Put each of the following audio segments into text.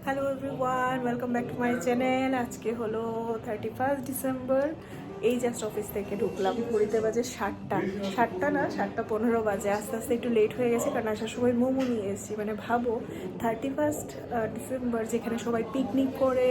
Hello everyone, welcome back to my channel. আজকে হলো 31 December. এই জাস্ট অফিস থেকে ঢুকলাম। ঘড়িতে বাজে 7টা না 7:15 বাজে। আস্তে আস্তে একটু লেট হয়ে গেছে কারণ আসার সময় মোমো নিয়ে এসেছি। মানে ভাবো 31 ডিসেম্বর যেখানে সবাই পিকনিক করে,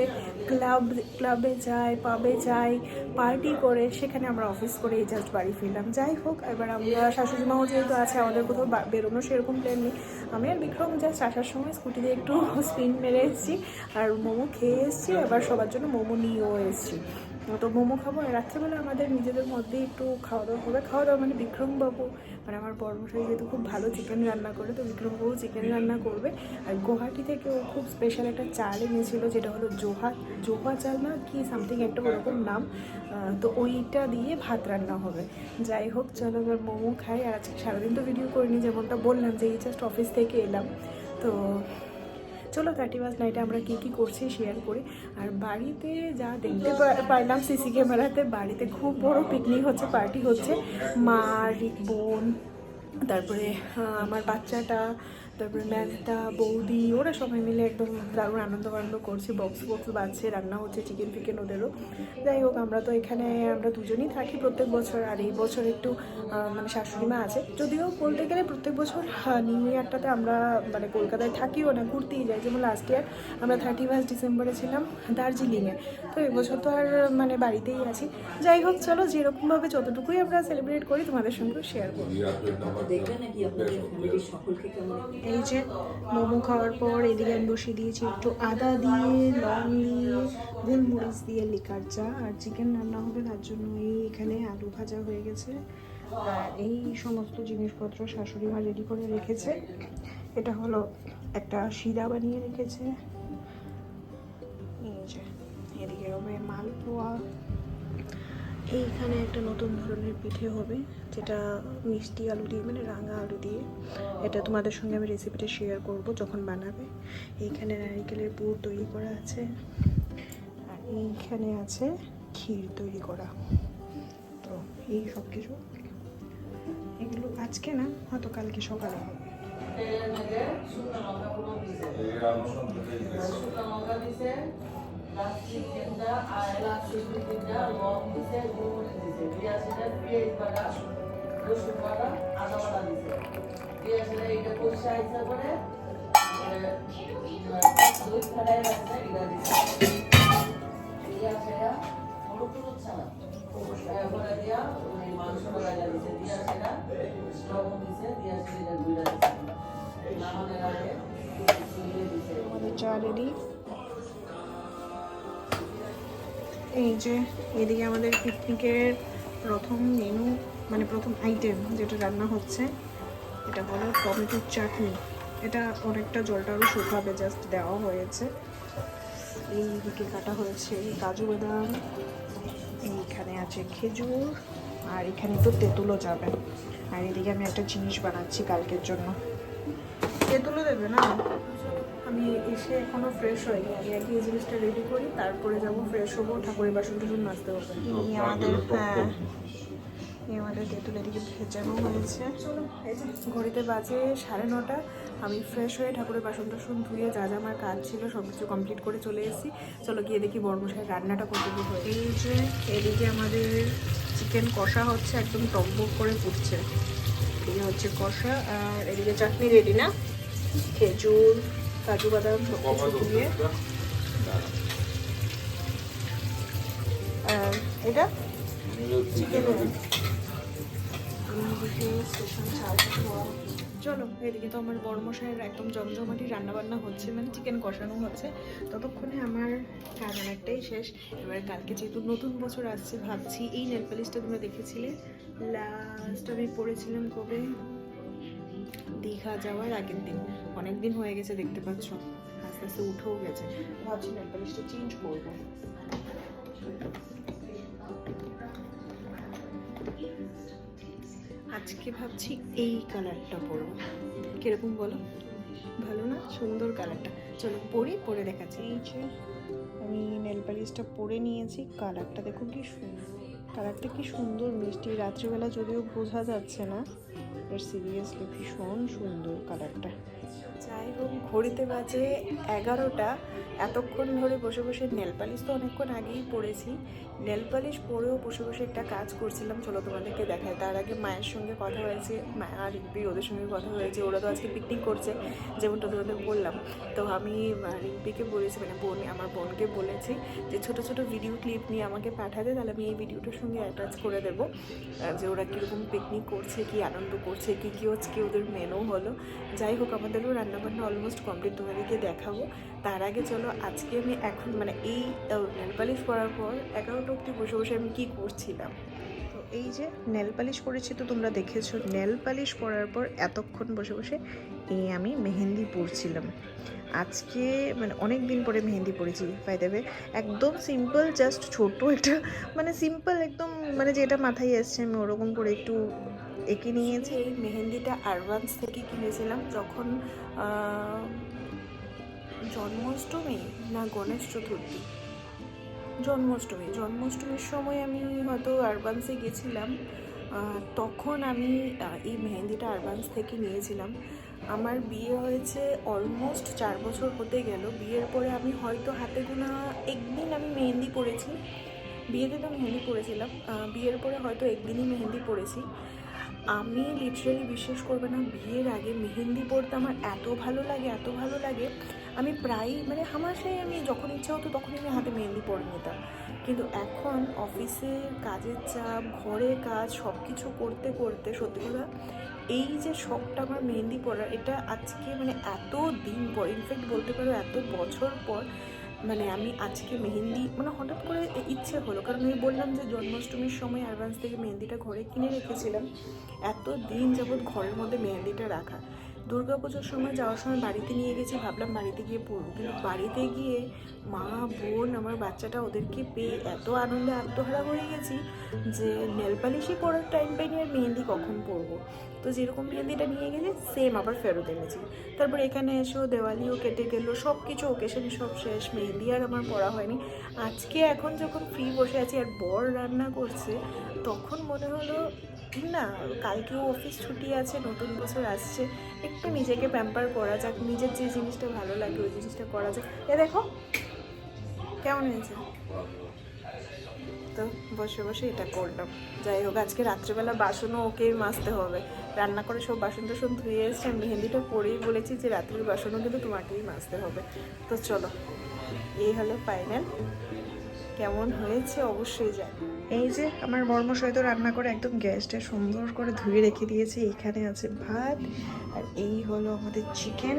ক্লাবে যায়, পাবে যায়, পার্টি করে, সেখানে আমরা অফিস করে এই জাস্ট বাড়ি ফিরলাম। যাই হোক, এবার আমরা শাশুড়ি মাও যেহেতু আছে, আমাদের কোথাও বেরোনো সেরকম প্ল্যান নেই। আমি আর বিক্রম জাস্ট আসার সময় স্কুটি দিয়ে একটু স্পিন মেরে এসেছি আর মোমো খেয়ে এসেছি। এবার সবার জন্য মোমো নিয়েও এসেছি। তো মোমো খাবো। আর রাত্রেবেলা আমাদের নিজেদের মধ্যেই একটু খাওয়া দাওয়া হবে। খাওয়া দাওয়া মানে বিক্রমবাবু, মানে আমার বড়মশাই যেহেতু খুব ভালো চিকেন রান্না করে, তো বিক্রমবাবু চিকেন রান্না করবে। আর গুয়াহাটি থেকে ও খুব স্পেশাল একটা চাল এনেছিল, যেটা হলো জোহা চাল না কি সামথিং একটা ওরকম নাম। তো ওইটা দিয়ে ভাত রান্না হবে। যাই হোক, চলো এবার মোমো খাই। আর আজকে সারাদিন তো ভিডিও করিনি, যেমনটা বললাম যে এই জাস্ট অফিস থেকে এলাম। তো চলো 31 নাইটে আমরা কী কী করছি শেয়ার করি। আর বাড়িতে যা দেখতে পারলাম সিসি ক্যামেরাতে, বাড়িতে খুব বড় পিকনিক হচ্ছে, পার্টি হচ্ছে। মা, বোন, তারপরে আমার বাচ্চাটা, তারপরে ম্যাজদা, বৌদি, ওরা সবাই মিলে একদম দারুণ আনন্দ করছে। বক্স বাজছে, রান্না হচ্ছে চিকেন ফিকেন ওদেরও। যাই হোক, আমরা তো এখানে আমরা দুজনেই থাকি প্রত্যেক বছর। আর এই বছর একটু মানে শাশুড়ি মা আছে, যদিও বলতে গেলে প্রত্যেক বছর নিউ ইয়ারটাতে আমরা মানে কলকাতায় থাকিও না, ঘুরতেই যাই। যেমন লাস্ট ইয়ার আমরা 31 ডিসেম্বরে ছিলাম দার্জিলিংয়ে। তো এবছর তো আর মানে বাড়িতেই আছি। যাই হোক, চলো যেরকমভাবে যতটুকুই আমরা সেলিব্রেট করি তোমাদের সঙ্গে শেয়ার করি। এই যে মোমো খাওয়ার পর এদিকে আমি বসিয়ে দিয়েছি একটু আদা দিয়ে, লং দিয়ে, গোলমরিচ দিয়ে লিকার চা। আর চিকেন রান্না হবে, তার জন্য এখানে আলু ভাজা হয়ে গেছে। আর এই সমস্ত জিনিসপত্র শাশুড়ি মা রেডি করে রেখেছে। এটা হলো একটা শিরা বানিয়ে রেখেছে। এই যে এদিকে হবে মালপোয়া। এইখানে একটা নতুন ধরনের পিঠে হবে, যেটা মিষ্টি আলু দিয়ে, মানে রাঙা আলু দিয়ে। এটা তোমাদের সঙ্গে আমি রেসিপিটা শেয়ার করব যখন বানাবে। এইখানে নারকেলের পুর তৈরি করা আছে, আর এইখানে আছে ক্ষীর তৈরি করা। তো এই সব কিছু, এগুলো আজকে না, হয়তো কালকে সকালে হবে। আমাদের চা রেডি। এই যে এদিকে আমাদের পিকনিকের প্রথম মেনু, মানে প্রথম আইটেম যেটা রান্না হচ্ছে, এটা হলো টমেটোর চাটনি। এটা অনেকটা জলটা আরও শুকাবে, জাস্ট দেওয়া হয়েছে। এইদিকে কাটা হয়েছে কাজু বাদাম, এইখানে আছে খেজুর, আর এখানে তো তেঁতুলও যাবে। আর এদিকে আমি একটা জিনিস বানাচ্ছি কালকের জন্য। তেঁতুলও দেবে না? আমি এসে এখনও ফ্রেশ হয়নি, আমি আগে এই জিনিসটা রেডি করি, তারপরে যাবো ফ্রেশ হবো, ঠাকুরের বাসন টাসন মাজতে হবে। আমাদের তেঁতুল এদিকে ভেজানো হয়েছে। চলো, এই যে ঘড়িতে বাজে 9:30। আমি ফ্রেশ হয়ে ঠাকুরের বাসন টাসন ধুয়ে যা যা আমার কাজ ছিল সব কিছু কমপ্লিট করে চলে এসেছি। চলো গিয়ে দেখি বড়মশাই রান্নাটা করতে কি হয়। এই যে এদিকে আমাদের চিকেন কষা হচ্ছে, একদম টকবক করে ফুটছে। এদিকে হচ্ছে কষা, আর এদিকে চাটনি রেডি না, খেজুর, কাজু বাদাম সব কিছু দিয়ে। আর এটা চিকেন। চলো, এদিকে তো আমার বড়মশাইয়ের একদম জমজমাটি রান্নাবান্না হচ্ছে, মানে চিকেন কষানো হচ্ছে। ততক্ষণে আমার কাজ অনেকটাই শেষ। এবার কালকে যেহেতু নতুন বছর আসছে, ভাবছি এই নেল পালিশটা তোমরা দেখেছিলে লাস্ট আমি পরেছিলাম কবে, দীঘা যাওয়ার আগের দিন। অনেক দিন হয়ে গেছে, দেখতে পাচ্ছ আস্তে আস্তে উঠেও গেছে। ভাবছি নেল পালিশটা চেঞ্জ করবো। আজকে ভাবছি এই কালারটা পরবো, কিরকম বলো? ভালো না? সুন্দর কালারটা। চলো পরে দেখাচ্ছি। এই যে আমি নেল পালিশটা পরে নিয়েছি, কালারটা দেখো কি সুন্দর, কালারটা কি সুন্দর মিষ্টি। রাত্রিবেলা যদিও বোঝা যাচ্ছে না, বাট সিরিয়াসলি ভীষণ সুন্দর কালারটা। যাই হোক, ঘড়িতে বাজে 11টা। এতক্ষণ ধরে বসে বসে নেল পালিশ তো অনেকক্ষণ আগেই পড়েছি, নেল পালিশ পরেও বসে বসে একটা কাজ করছিলাম। চলো তোমাদেরকে দেখায়। তার আগে মায়ের সঙ্গে কথা হয়েছে, মায়া আর রিম্পি ওদের সঙ্গে কথা হয়েছে। ওরা তো আজকে পিকনিক করছে, যেমনটা তোমাদের বললাম। তো আমি রিম্পিকে বলেছি, মানে আমার বোনকে বলেছি যে ছোটো ছোটো ভিডিও ক্লিপ নিয়ে আমাকে পাঠাতে, তাহলে আমি এই ভিডিওটার সঙ্গে অ্যাটাচ করে দেবো যে ওরা কীরকম পিকনিক করছে, কী আনন্দ করছে, কী কী হচ্ছে, ওদের মেনু হলো। যাই হোক, আমাদেরও রান্নাবান্না অলমোস্ট কমপ্লিট, তোমাদেরকে দেখাবো। তার আগে চলো, আজকে আমি এখন মানে এই নেল পালিশ করার পর 11টা অবধি বসে বসে আমি কী করছিলাম। তো এই যে নেল পালিশ করেছি, তো তোমরা দেখেছো। নেল পালিশ করার পর এতক্ষণ বসে বসে আমি মেহেন্দি পরছিলাম। আজকে মানে অনেক দিন পরে মেহেন্দি পরেছি। বাই দ্য ওয়ে, একদম সিম্পল, জাস্ট ছোট একটা মানে সিম্পল একদম, মানে যেটা মাথায় এসছে আমি ওরকম করে একটু এঁকে নিয়েছি। এই মেহেন্দিটা আরবান্স থেকে কিনেছিলাম যখন জন্মাষ্টমী না গণেশ চতুর্থী, জন্মাষ্টমীর সময় আমি হয়তো আরবান্সে গেছিলাম। তখন আমি এই মেহেন্দিটা আরবান্স থেকে নিয়েছিলাম। আমার বিয়ে হয়েছে অলমোস্ট 4 বছর হতে গেল। বিয়ের পরে আমি হয়তো হাতে গোনা একদিন আমি মেহেন্দি পরেছি। বিয়েতে তো মেহেন্দি পরেছিলাম, বিয়ের পরে হয়তো একদিনই মেহেন্দি পরেছি। আমি লিটারালি বিশ্বাস করবে না, বিয়ের আগে মেহেন্দি পরতে আমার এত ভালো লাগে। আমি প্রায় মানে হামাশাই আমি যখন ইচ্ছা হতো তখনই আমি হাতে মেহেন্দি পরে নিতাম। কিন্তু এখন অফিসের কাজের চাপ, ঘরের কাজ সব কিছু করতে করতে সত্যি কথা এই যে শখটা আমার মেহেন্দি পরার, এটা আজকে মানে এত দিন পর, ইনফ্যাক্ট বলতে পারো এত বছর পর, মানে আমি আজকে মেহেন্দি মানে হঠাৎ করে ইচ্ছে হলো। কারণ আমি বললাম যে জন্মাষ্টমীর সময় অ্যাডভান্স থেকে মেহেন্দিটা ঘরে কিনে রেখেছিলাম। এত দিন যাবৎ ঘরের মধ্যে মেহেন্দিটা রাখা। দুর্গাপুজোর সময় যাওয়ার সময় বাড়িতে নিয়ে গেছি, ভাবলাম বাড়িতে গিয়ে পরবো। কিন্তু বাড়িতে গিয়ে মা, বোন, আমার বাচ্চাটা, ওদেরকে পেয়ে এত আনন্দে আত্মহারা হয়ে গেছি যে নেল পালিশই পরার টাইম পাইনি, আর মেহেন্দি কখন পরবো। তো যেরকম মেহেন্দিটা নিয়ে গেছি সেম আবার ফেরত এনেছি। তারপর এখানে এসেও দেওয়ালিও কেটে গেলো, সব কিছু ওকেশন সব শেষ, মেহেন্দি আর আমার পরা হয়নি। আজকে এখন যখন ফ্রি বসে আছি আর বর রান্না করছে, তখন মনে হলো না, কালকেও অফিস ছুটি আছে, নতুন বছর আসছে, একটু নিজেকে প্যাম্পার করা যাক, নিজের যে জিনিসটা ভালো লাগে ওই জিনিসটা করা যাক। দেখো কেমন হয়েছে। তো বসে বসে এটা করলাম। যাই হোক, আজকে রাত্রেবেলা বাসনও ওকেই মাজতে হবে। রান্না করে সব বাসন টাসন ধুয়ে এসছে, মেহেন্দিটা পরেই বলেছি যে রাত্রির বাসনও কিন্তু তোমাকেই মাজতে হবে। তো চলো, এই হলো ফাইনাল। কেমন হয়েছে অবশ্যই জানি। এই যে আমার মর্মশয় তো রান্না করে একদম গ্যাসটা সুন্দর করে ধুয়ে রেখে দিয়েছে। এখানে আছে ভাত, আর এই হলো আমাদের চিকেন,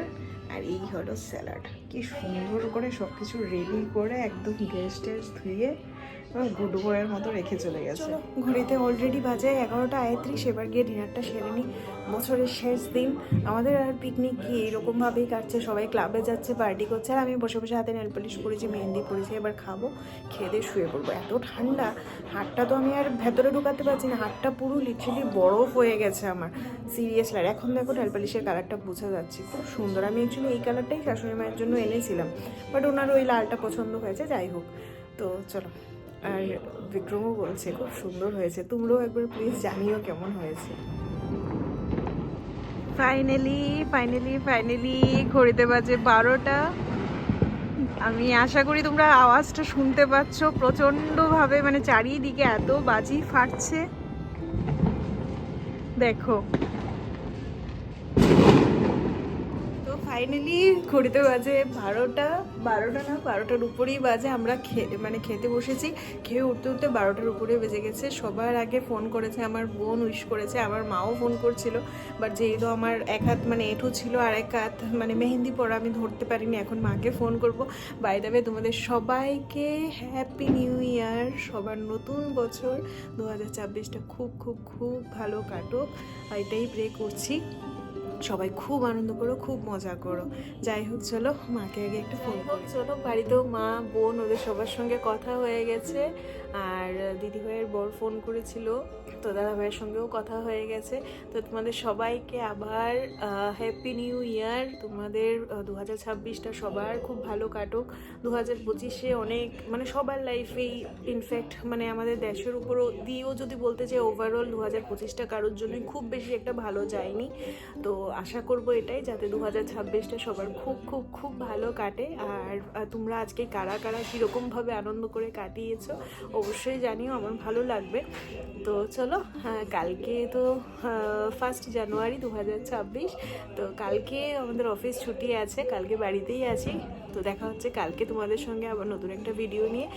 আর এই হলো স্যালাড। কি সুন্দর করে সব কিছু রেডি করে একদম গ্যাস ট্যাস ধুয়ে গুড বয়ের মতো রেখে চলে গেছে। ঘড়িতে অলরেডি বাজে 11টা 31। এবার গিয়ে ডিনারটা সেরে নিই। বছরের শেষ দিন আমাদের, আর পিকনিক কি এরকমভাবেই কাটছে। সবাই ক্লাবে যাচ্ছে, পার্টি করছে, আর আমি বসে বসে হাতে নেল পালিশ করেছি, মেহেন্দি পরেছি। এবার খাবো, খেয়ে দিয়ে শুয়ে পড়বো। এত ঠান্ডা, হাতটা তো আমি আর ভেতরে ঢুকাতে পারছি না, হাতটা পুরো লিটারালি বরফ হয়ে গেছে আমার, সিরিয়াসলি। আর এখন দেখো নেল পালিশের কালারটা বোঝা যাচ্ছে, খুব সুন্দর। আমি অ্যাকচুয়ালি এই কালারটাই শাশুড়ি মায়ের জন্য এনেছিলাম, বাট ওনার ওই লালটা পছন্দ হয়েছে। যাই হোক, তো চলো। আর বিক্রমও বলছে খুব সুন্দর হয়েছে, তোমরাও একবার প্লিজ জানিও কেমন হয়েছে। ফাইনালি ঘড়িতে বাজে 12টা। আমি আশা করি তোমরা আওয়াজটা শুনতে পাচ্ছ প্রচণ্ডভাবে, মানে চারিদিকে এত বাজি ফাটছে দেখো। ফাইনালি ঘড়িতে বাজে 12টা না, 12টার উপরেই বাজে। আমরা খেতে বসেছি, খেয়ে উঠতে উঠতে 12টার উপরে বেজে গেছে। সবার আগে ফোন করেছে আমার বোন, উইশ করেছে, আমার মাও ফোন করছিল। বাট যেহেতু আমার এক হাত মানে এঁঠো ছিল, আর এক হাত মানে মেহেন্দি পরা, আমি ধরতে পারিনি। এখন মাকে ফোন করবো। বাই দ্য ওয়ে, তোমাদের সবাইকে হ্যাপি নিউ ইয়ার। সবার নতুন বছর 2024টা খুব খুব খুব ভালো কাটুক, এটাই প্রে করছি। সবাই খুব আনন্দ করো, খুব মজা করো। যাই হোক, চলো মাকে আগে একটা ফোন করি। চলো, বাড়িতেও মা, বোন, ওদের সবার সঙ্গে কথা হয়ে গেছে। আর দিদিভাইয়ের বর ফোন করেছিল, তো দাদাভাইয়ের সঙ্গেও কথা হয়ে গেছে। তো তোমাদের সবাইকে আবার হ্যাপি নিউ ইয়ার। তোমাদের 2026টা সবার খুব ভালো কাটুক। 2025-এ অনেক মানে সবার লাইফেই, ইনফ্যাক্ট মানে আমাদের দেশের উপরও দিয়েও যদি বলতে চাই, ওভারঅল 2025টা কারোর জন্যই খুব বেশি একটা ভালো যায়নি। তো আশা করব এটাই, যাতে 2026টা সবার খুব খুব খুব ভালো কাটে। আর তোমরা আজকে কারা কারা কীরকমভাবে আনন্দ করে কাটিয়েছো অবশ্যই জানিও, আমার ভালো লাগবে। তো চলো, কালকে তো 1 জানুয়ারি 2026, তো কালকে আমাদের অফিস ছুটি আছে, কালকে বাড়িতেই আছি। তো দেখা হচ্ছে কালকে তোমাদের সঙ্গে আবার নতুন একটা ভিডিও নিয়ে।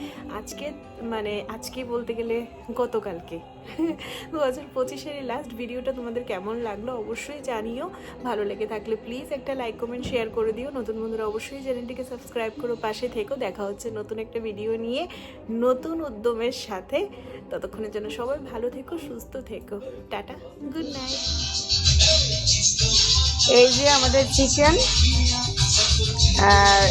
আজকে বলতে গেলে গতকালকে 2025-এর লাস্ট ভিডিওটা তোমাদের কেমন লাগলো অবশ্যই জানিও। ভালো লেগে থাকলে প্লিজ একটা লাইক কমেন্ট শেয়ার করে দিও। নতুন বন্ধুরা অবশ্যই চ্যানেলটিকে সাবস্ক্রাইব করো, পাশে থেকো। দেখা হচ্ছে নতুন একটা ভিডিও নিয়ে নতুন উদ্যমের সাথে। ততক্ষণের জন্য সবাই ভালো থেকো, সুস্থ থেকো। Tata, good night. এই যে আমাদের চিকেন, আর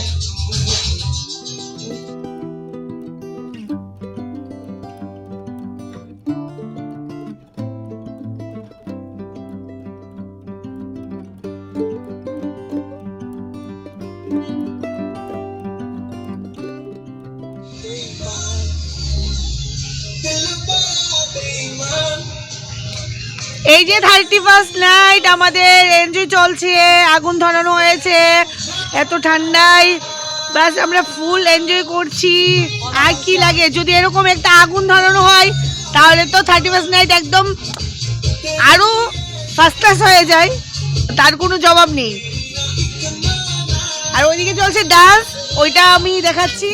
এই যে 31st নাইট আমাদের এনজয় চলছে, আগুন ধরানো হয়েছে এত ঠান্ডায়, বাস আমরা ফুল এনজয় করছি। আর কি লাগে, যদি এরকম একটা আগুন ধরানো হয় তাহলে তো 31st নাইট একদম আরো ফার্স্ট ক্লাস হয়ে যায়, তার কোনো জবাব নেই। আর ওইদিকে চলছে ডান্স, ওইটা আমি দেখাচ্ছি।